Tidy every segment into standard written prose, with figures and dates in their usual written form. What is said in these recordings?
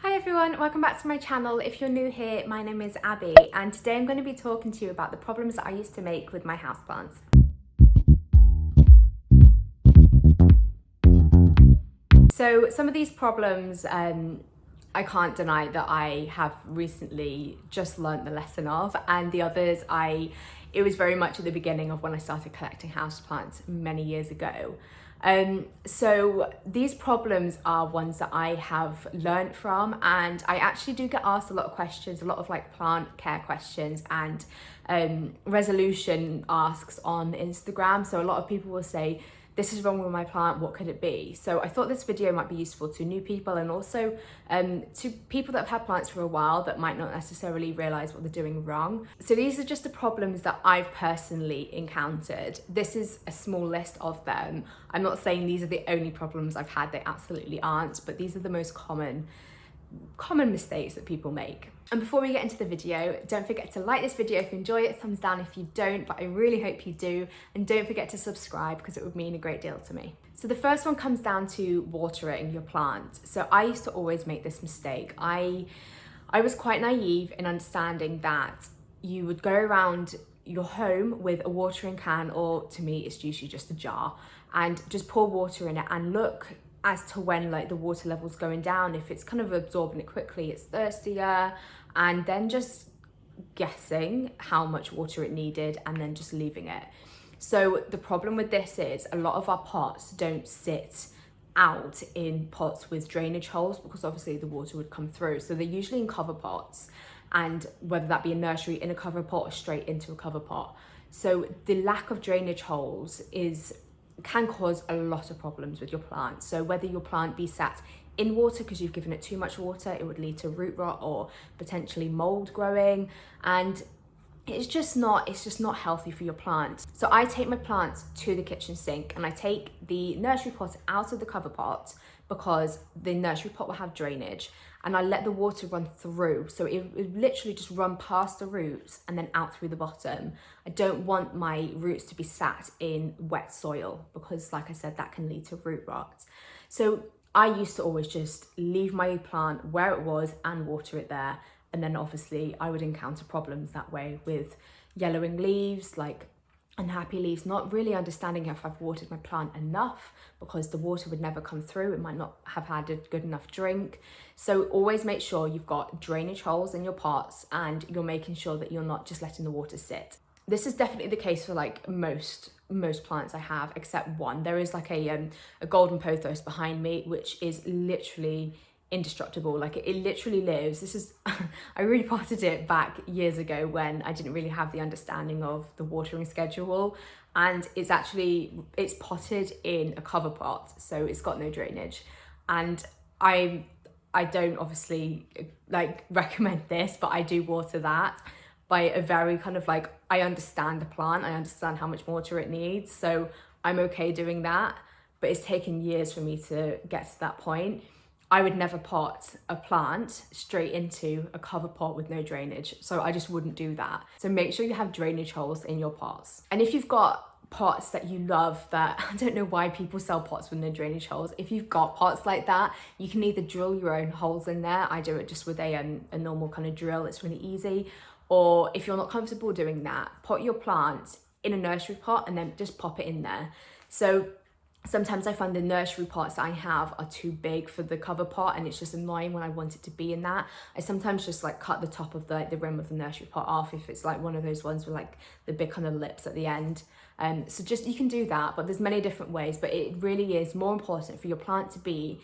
Hi everyone, welcome back to my channel. If you're new here, my name is Abby and today I'm going to be talking to you about the problems that I used to make with my houseplants. So some of these problems I can't deny that I have recently just learnt the lesson of, and the others it was very much at the beginning of when I started collecting houseplants many years ago. So these problems are ones that I have learnt from, and I actually do get asked a lot of questions, a lot of like plant care questions and resolution asks on Instagram. So a lot of people will say, this is wrong with my plant, what could it be? So I thought this video might be useful to new people and also to people that have had plants for a while that might not necessarily realise what they're doing wrong. So these are just the problems that I've personally encountered. This is a small list of them. I'm not saying these are the only problems I've had, they absolutely aren't, but these are the most common mistakes that people make. And before we get into the video, don't forget to like this video if you enjoy it, thumbs down if you don't, but I really hope you do, and don't forget to subscribe because it would mean a great deal to me. So the first one comes down to watering your plant. So I used to always make this mistake. I was quite naive in understanding that you would go around your home with a watering can, or to me it's usually just a jar, and just pour water in it and look as to when like the water level's going down. If it's kind of absorbing it quickly, it's thirstier, and then just guessing how much water it needed and then just leaving it. So the problem with this is a lot of our pots don't sit out in pots with drainage holes because obviously the water would come through. So they're usually in cover pots, and whether that be a nursery in a cover pot or straight into a cover pot. So the lack of drainage holes can cause a lot of problems with your plant. So whether your plant be sat in water because you've given it too much water, it would lead to root rot or potentially mold growing, and it's just not healthy for your plant. So I take my plants to the kitchen sink and I take the nursery pot out of the cover pot because the nursery pot will have drainage, and I let the water run through. So it literally just run past the roots and then out through the bottom. I don't want my roots to be sat in wet soil because, like I said, that can lead to root rot. So I used to always just leave my plant where it was and water it there. And then obviously I would encounter problems that way with yellowing leaves, like unhappy leaves, not really understanding if I've watered my plant enough because the water would never come through. It might not have had a good enough drink. So always make sure you've got drainage holes in your pots and you're making sure that you're not just letting the water sit. This is definitely the case for like most plants I have, except one. There is like a golden pothos behind me, which is literally indestructible. Like it literally lives. This is I really potted it back years ago when I didn't really have the understanding of the watering schedule, and it's potted in a cover pot, so it's got no drainage. And I don't obviously like recommend this, but I do water that by a very kind of like, I understand the plant, I understand how much water it needs, so I'm okay doing that. But it's taken years for me to get to that point. I would never pot a plant straight into a cover pot with no drainage. So I just wouldn't do that. So make sure you have drainage holes in your pots. And if you've got pots that you love, that I don't know why people sell pots with no drainage holes. If you've got pots like that, you can either drill your own holes in there. I do it just with a normal kind of drill. It's really easy. Or if you're not comfortable doing that, pot your plant in a nursery pot and then just pop it in there. So sometimes I find the nursery pots that I have are too big for the cover pot, and it's just annoying when I want it to be in that. I sometimes just like cut the top of the rim of the nursery pot off if it's like one of those ones with like the big kind of lips at the end. So just, you can do that, but there's many different ways. But it really is more important for your plant to be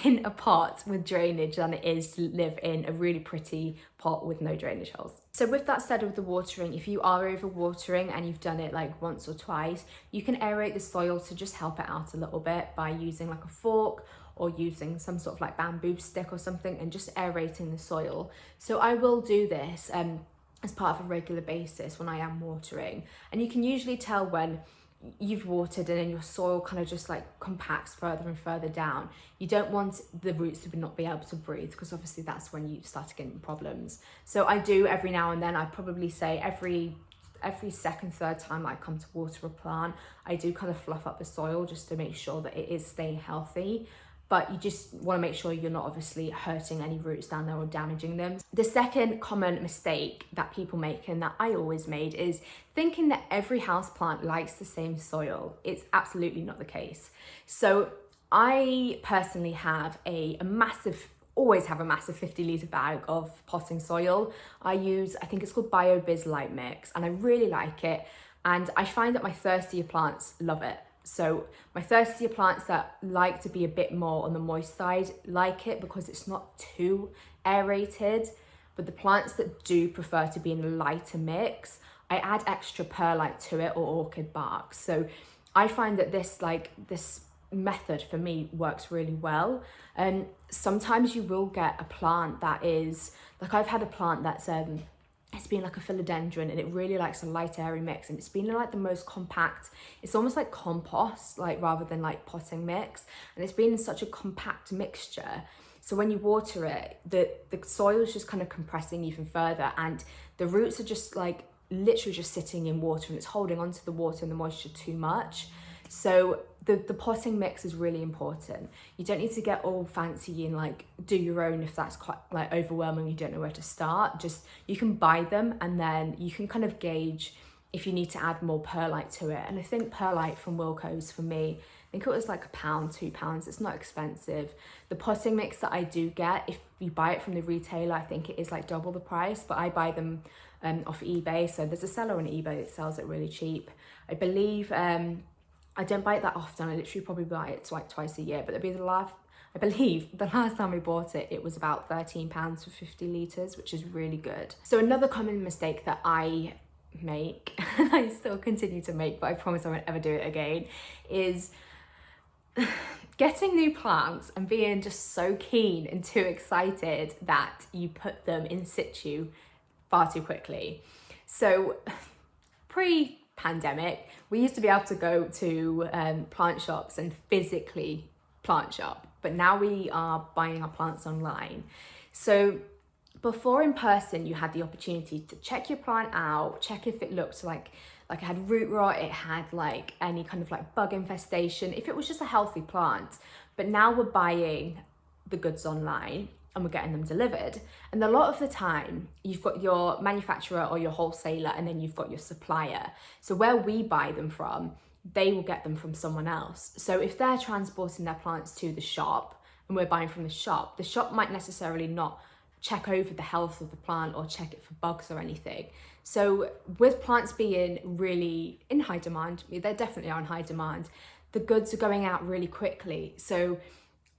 in a pot with drainage than it is to live in a really pretty pot with no drainage holes. So with that said, with the watering, if you are over watering and you've done it like once or twice, you can aerate the soil to just help it out a little bit by using like a fork or using some sort of like bamboo stick or something and just aerating the soil. So I will do this as part of a regular basis when I am watering, and you can usually tell when you've watered and then your soil kind of just like compacts further and further down. You don't want the roots to not be able to breathe, because obviously that's when you start to get problems. So I do every now and then, I probably say every second, third time I come to water a plant, I do kind of fluff up the soil just to make sure that it is staying healthy. but you just want to make sure you're not obviously hurting any roots down there or damaging them. The second common mistake that people make, and that I always made, is thinking that every houseplant likes the same soil. It's absolutely not the case. So I personally have always have a massive 50-litre bag of potting soil. I think it's called BioBiz Light Mix, and I really like it. And I find that my thirstier plants love it. So my thirstier plants that like to be a bit more on the moist side like it because it's not too aerated. But the plants that do prefer to be in a lighter mix, I add extra perlite to it, or orchid bark. So I find that this method for me works really well. And sometimes you will get a plant that is, like I've had a plant that's it's been like a philodendron, and it really likes a light airy mix, and it's been like the most compact, it's almost like compost, like rather than like potting mix, and it's been in such a compact mixture. So when you water it, the soil is just kind of compressing even further, and the roots are just like literally just sitting in water, and it's holding onto the water and the moisture too much. So the potting mix is really important. You don't need to get all fancy and like do your own if that's quite like overwhelming, you don't know where to start. Just, you can buy them, and then you can kind of gauge if you need to add more perlite to it. And I think perlite from Wilko's, for me, I think it was like £1, £2. It's not expensive. The potting mix that I do get, if you buy it from the retailer, I think it is like double the price, but I buy them off eBay. So there's a seller on eBay that sells it really cheap. I believe I don't buy it that often. I literally probably buy it like twice a year, but I believe the last time I bought it, it was about £13 for 50 litres, which is really good. So another common mistake that I make, and I still continue to make, but I promise I won't ever do it again, is getting new plants and being just so keen and too excited that you put them in situ far too quickly. So pre-pandemic, we used to be able to go to plant shops and physically plant shop, but now we are buying our plants online. So before, in person, you had the opportunity to check your plant out, check if it looked like it had root rot, it had like any kind of like bug infestation, if it was just a healthy plant. But now we're buying the goods online and we're getting them delivered. And a lot of the time, you've got your manufacturer or your wholesaler, and then you've got your supplier. So where we buy them from, they will get them from someone else. So if they're transporting their plants to the shop and we're buying from the shop might necessarily not check over the health of the plant or check it for bugs or anything. So with plants being really in high demand, they definitely are in high demand, the goods are going out really quickly. So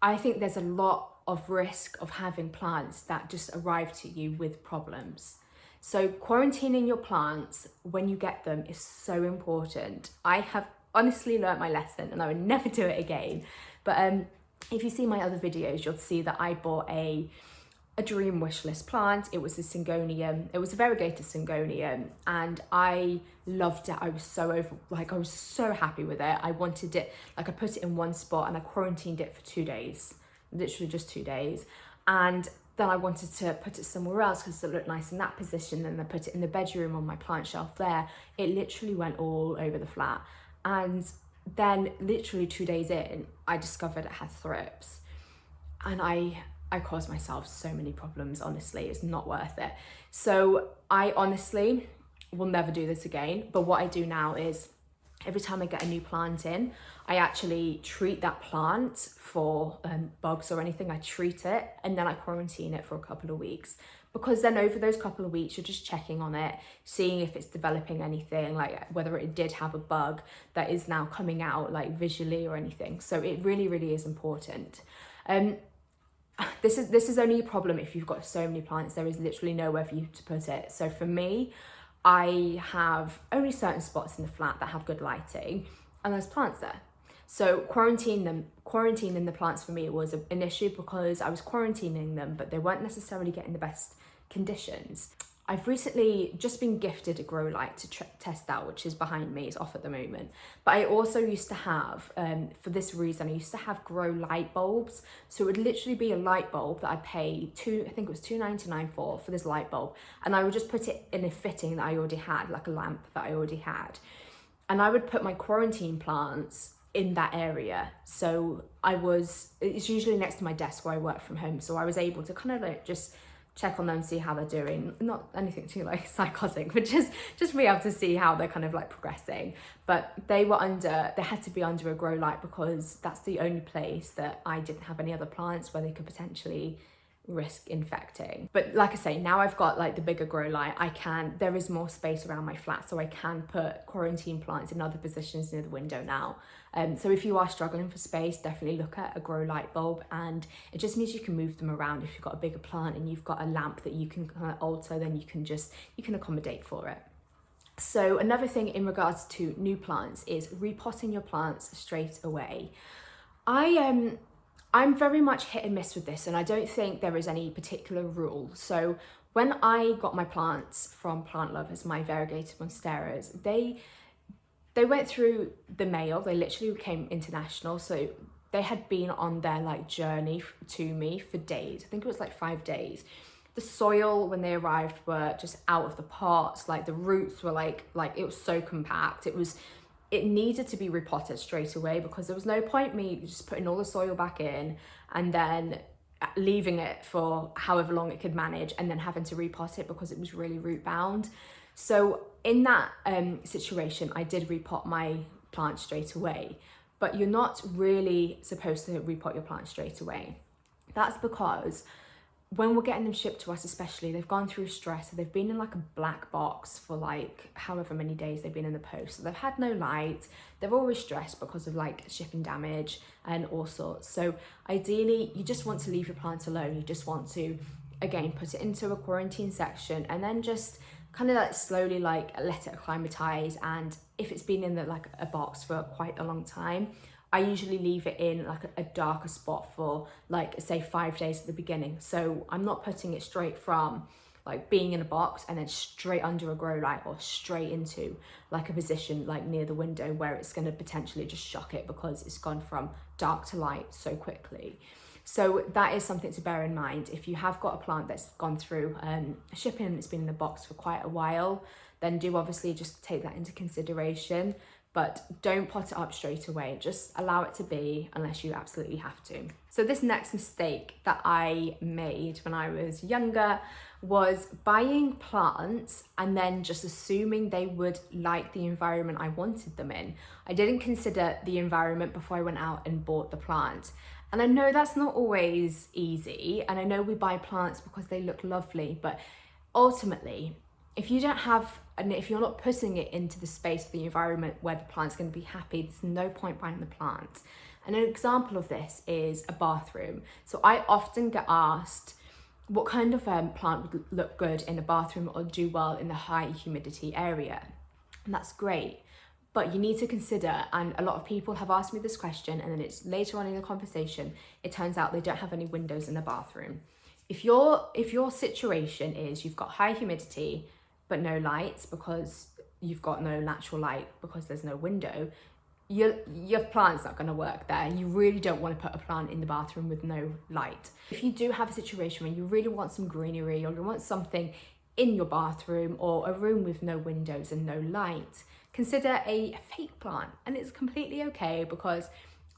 I think there's a lot of risk of having plants that just arrive to you with problems. So quarantining your plants when you get them is so important. I have honestly learnt my lesson, and I would never do it again. But if you see my other videos, you'll see that I bought a dream wish list plant. It was a syngonium. It was a variegated syngonium, and I loved it. I was so happy with it. I wanted it, like I put it in one spot and I quarantined it for 2 days, literally just 2 days. And then I wanted to put it somewhere else because it looked nice in that position. And I put it in the bedroom on my plant shelf there. It literally went all over the flat. And then literally 2 days in, I discovered it had thrips. And I caused myself so many problems, honestly. It's not worth it. So I honestly will never do this again. But what I do now is every time I get a new plant in, I actually treat that plant for bugs or anything. I treat it and then I quarantine it for a couple of weeks. Because then over those couple of weeks, you're just checking on it, seeing if it's developing anything, like whether it did have a bug that is now coming out like visually or anything. So it really, really is important. This is only a problem if you've got so many plants. There is literally nowhere for you to put it. So for me, I have only certain spots in the flat that have good lighting, and there's plants there. So quarantining the plants for me was an issue because I was quarantining them, but they weren't necessarily getting the best conditions. I've recently just been gifted a grow light to test out, which is behind me, it's off at the moment. But I also used to have, for this reason, I used to have grow light bulbs. So it would literally be a light bulb that I pay I think it was £2.99 for this light bulb. And I would just put it in a fitting that I already had, like a lamp that I already had. And I would put my quarantine plants in that area. So it's usually next to my desk where I work from home. So I was able to kind of like just check on them, see how they're doing. Not anything too like psychotic, but just be able to see how they're kind of like progressing. But they had to be under a grow light because that's the only place that I didn't have any other plants where they could potentially risk infecting. But like I say, now I've got like the bigger grow light, there is more space around my flat, so I can put quarantine plants in other positions near the window now. So if you are struggling for space, definitely look at a grow light bulb, and it just means you can move them around. If you've got a bigger plant and you've got a lamp that you can kind of alter, then you can accommodate for it. So another thing in regards to new plants is repotting your plants straight away. I'm very much hit and miss with this, and I don't think there is any particular rule. So when I got my plants from Plant Lovers, my variegated monsteras, they went through the mail. They literally became international. So they had been on their like journey to me for days. I think it was like 5 days. The soil when they arrived were just out of the pots. Like the roots were like it was so compact. It needed to be repotted straight away because there was no point me just putting all the soil back in and then leaving it for however long it could manage and then having to repot it because it was really root bound. So in that situation, I did repot my plant straight away, but you're not really supposed to repot your plant straight away. That's because when we're getting them shipped to us, especially, they've gone through stress. So they've been in like a black box for like however many days they've been in the post. So they've had no light. They're always stressed because of like shipping damage and all sorts. So ideally, you just want to leave your plant alone. You just want to, again, put it into a quarantine section and then just kind of like slowly like let it acclimatize. And if it's been in like a box for quite a long time, I usually leave it in like a darker spot for like say 5 days at the beginning. So I'm not putting it straight from like being in a box and then straight under a grow light or straight into like a position like near the window where it's going to potentially just shock it because it's gone from dark to light so quickly. So that is something to bear in mind. If you have got a plant that's gone through shipping and it's been in the box for quite a while, then do obviously just take that into consideration, but don't pot it up straight away. Just allow it to be unless you absolutely have to. So this next mistake that I made when I was younger was buying plants and then just assuming they would like the environment I wanted them in. I didn't consider the environment before I went out and bought the plant. And I know that's not always easy, and I know we buy plants because they look lovely, but ultimately, if you don't have, and if you're not putting it into the space of the environment where the plant's going to be happy, there's no point buying the plant. And an example of this is a bathroom. So I often get asked what kind of plant would look good in a bathroom or do well in the high humidity area. And that's great. But you need to consider, and a lot of people have asked me this question, and then it's later on in the conversation, it turns out they don't have any windows in the bathroom. If your situation is you've got high humidity, but no lights because you've got no natural light because there's no window, your plant's not going to work there. You really don't want to put a plant in the bathroom with no light. If you do have a situation where you really want some greenery or you want something in your bathroom or a room with no windows and no light, consider a fake plant, and it's completely okay because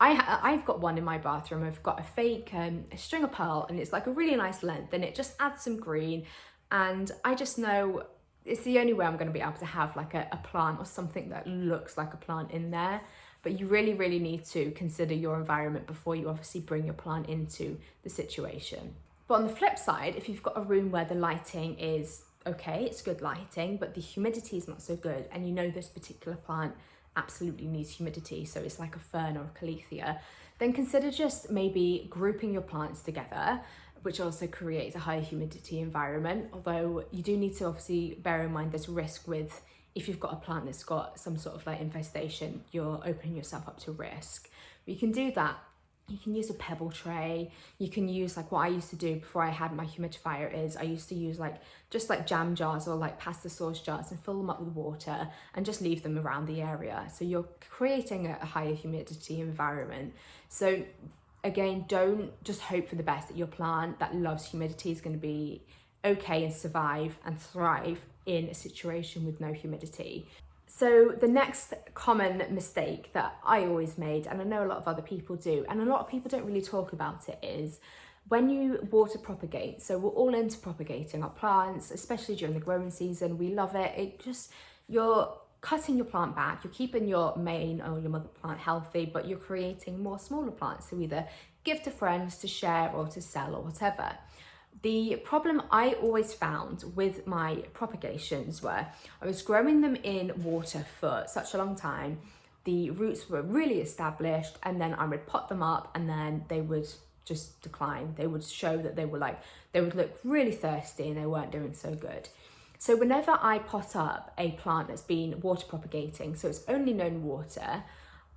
I've got one in my bathroom. I've got a fake a string of pearl, and it's like a really nice length, and it just adds some green, and I just know it's the only way I'm going to be able to have like a plant or something that looks like a plant in there. But you really, really need to consider your environment before you obviously bring your plant into the situation. But on the flip side, if you've got a room where the lighting is okay, it's good lighting, but the humidity is not so good, and you know this particular plant absolutely needs humidity, so it's like a fern or a calathea, then consider just maybe grouping your plants together, which also creates a high humidity environment. Although you do need to obviously bear in mind there's risk with, if you've got a plant that's got some sort of like infestation, you're opening yourself up to risk. But you can do that. You can use a pebble tray. You can use like what I used to do before I had my humidifier is I used to use like just like jam jars or like pasta sauce jars and fill them up with water and just leave them around the area. So you're creating a higher humidity environment. So again, don't just hope for the best that your plant that loves humidity is going to be okay and survive and thrive in a situation with no humidity. So the next common mistake that I always made, and I know a lot of other people do, and a lot of people don't really talk about it, is when you water propagate. So we're all into propagating our plants, especially during the growing season. We love it. You're cutting your plant back, you're keeping your main or your mother plant healthy, but you're creating more smaller plants to either give to friends, to share, or to sell, or whatever. The problem I always found with my propagations were I was growing them in water for such a long time, the roots were really established, and then I would pot them up and then they would just decline. They would show that they would look really thirsty and they weren't doing so good. So whenever I pot up a plant that's been water propagating, so it's only known water,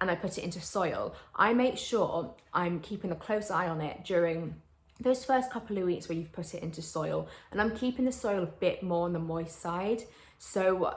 and I put it into soil, I make sure I'm keeping a close eye on it during those first couple of weeks where you've put it into soil, and I'm keeping the soil a bit more on the moist side. So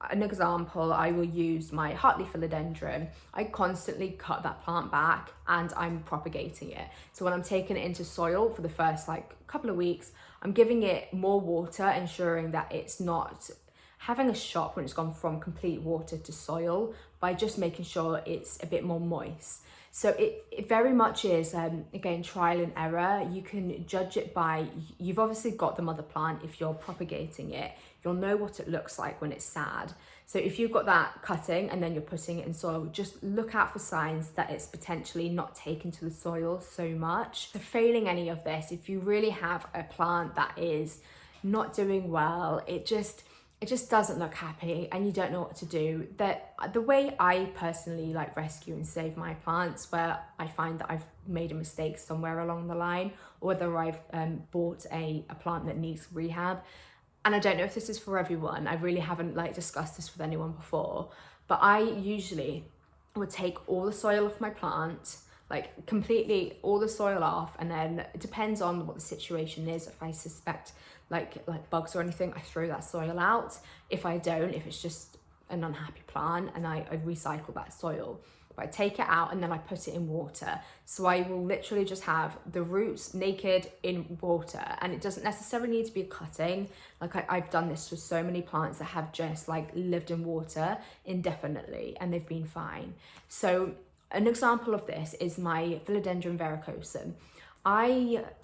an example, I will use my heartleaf philodendron. I constantly cut that plant back and I'm propagating it. So when I'm taking it into soil for the first couple of weeks, I'm giving it more water, ensuring that it's not having a shock when it's gone from complete water to soil, by just making sure it's a bit more moist. So it very much is, again, trial and error. You can judge it by, you've obviously got the mother plant. If you're propagating it, you'll know what it looks like when it's sad. So if you've got that cutting and then you're putting it in soil, just look out for signs that it's potentially not taken to the soil so much. So failing any of this, if you really have a plant that is not doing well, it just doesn't look happy and you don't know what to do. That the way I personally rescue and save my plants, where I find that I've made a mistake somewhere along the line, or whether I've bought a plant that needs rehab, and I don't know if this is for everyone, I really haven't discussed this with anyone before, but I usually would take all the soil off my plant, completely all the soil off, and then it depends on what the situation is. If I suspect like bugs or anything, I throw that soil out. If I don't, if it's just an unhappy plant, and I recycle that soil. But I take it out and then I put it in water. So I will literally just have the roots naked in water, and it doesn't necessarily need to be a cutting. I've done this with so many plants that have just lived in water indefinitely and they've been fine. So an example of this is my philodendron verrucosum.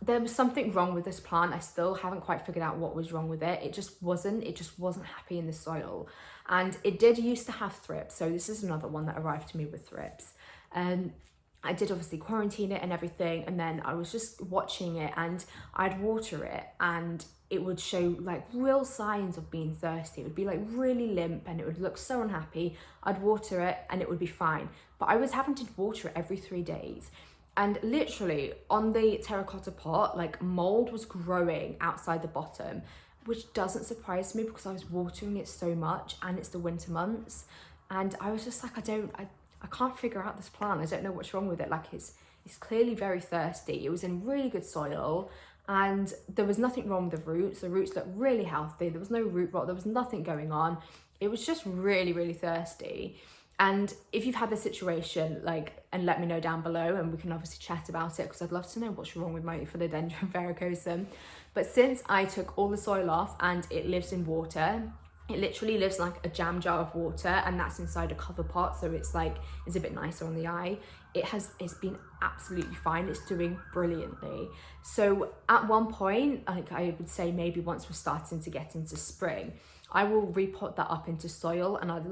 There was something wrong with this plant. I still haven't quite figured out what was wrong with it. It just wasn't happy in the soil. And it did used to have thrips. So this is another one that arrived to me with thrips. I did obviously quarantine it and everything. And then I was just watching it and I'd water it and it would show real signs of being thirsty. It would be really limp and it would look so unhappy. I'd water it and it would be fine. But I was having to water it every 3 days. And literally on the terracotta pot, mold was growing outside the bottom, which doesn't surprise me because I was watering it so much and it's the winter months. And I was just I can't figure out this plant. I don't know what's wrong with it. It's clearly very thirsty. It was in really good soil and there was nothing wrong with the roots. The roots looked really healthy. There was no root rot. There was nothing going on. It was just really, really thirsty. And if you've had this situation, and let me know down below and we can obviously chat about it, because I'd love to know what's wrong with my philodendron verrucosum. But since I took all the soil off and it lives in water, it literally lives like a jam jar of water, and that's inside a cover pot, so it's a bit nicer on the eye. It's been absolutely fine. It's doing brilliantly. So at one point, I would say maybe once we're starting to get into spring, I will repot that up into soil, and I'll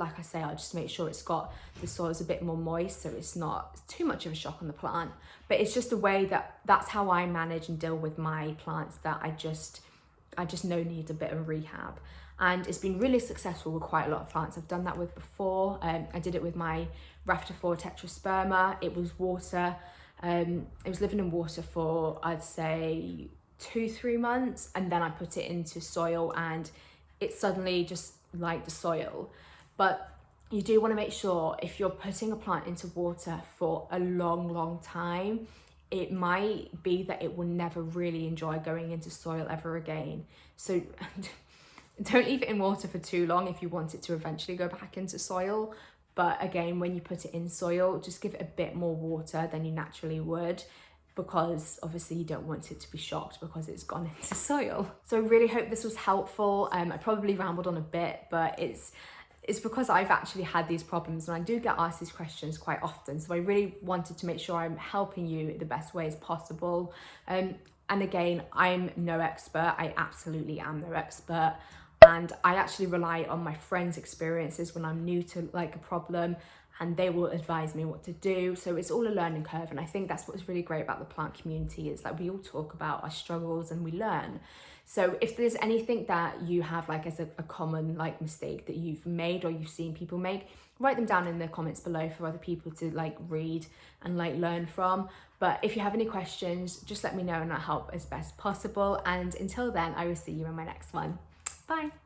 just make sure the soil's a bit more moist, so it's not too much of a shock on the plant. But it's just a way that's how I manage and deal with my plants that I just know need a bit of rehab. And it's been really successful with quite a lot of plants I've done that with before. I did it with my Rafter4 tetrasperma. It was water. It was living in water for, I'd say, 2-3 months, and then I put it into soil and it suddenly just liked the soil. But you do want to make sure, if you're putting a plant into water for a long time, it might be that it will never really enjoy going into soil ever again. So don't leave it in water for too long if you want it to eventually go back into soil. But again, when you put it in soil, just give it a bit more water than you naturally would, because obviously you don't want it to be shocked because it's gone into soil. So I really hope this was helpful. I probably rambled on a bit, but it's because I've actually had these problems, and I do get asked these questions quite often. So I really wanted to make sure I'm helping you the best way as possible. And again, I'm no expert. I absolutely am no expert. And I actually rely on my friends' experiences when I'm new to like a problem, and they will advise me what to do. So it's all a learning curve. And I think that's what's really great about the plant community, is that we all talk about our struggles and we learn. So if there's anything that you have like as a common like mistake that you've made or you've seen people make, write them down in the comments below for other people to like read and like learn from. But if you have any questions, just let me know and I'll help as best possible. And until then, I will see you in my next one. Bye.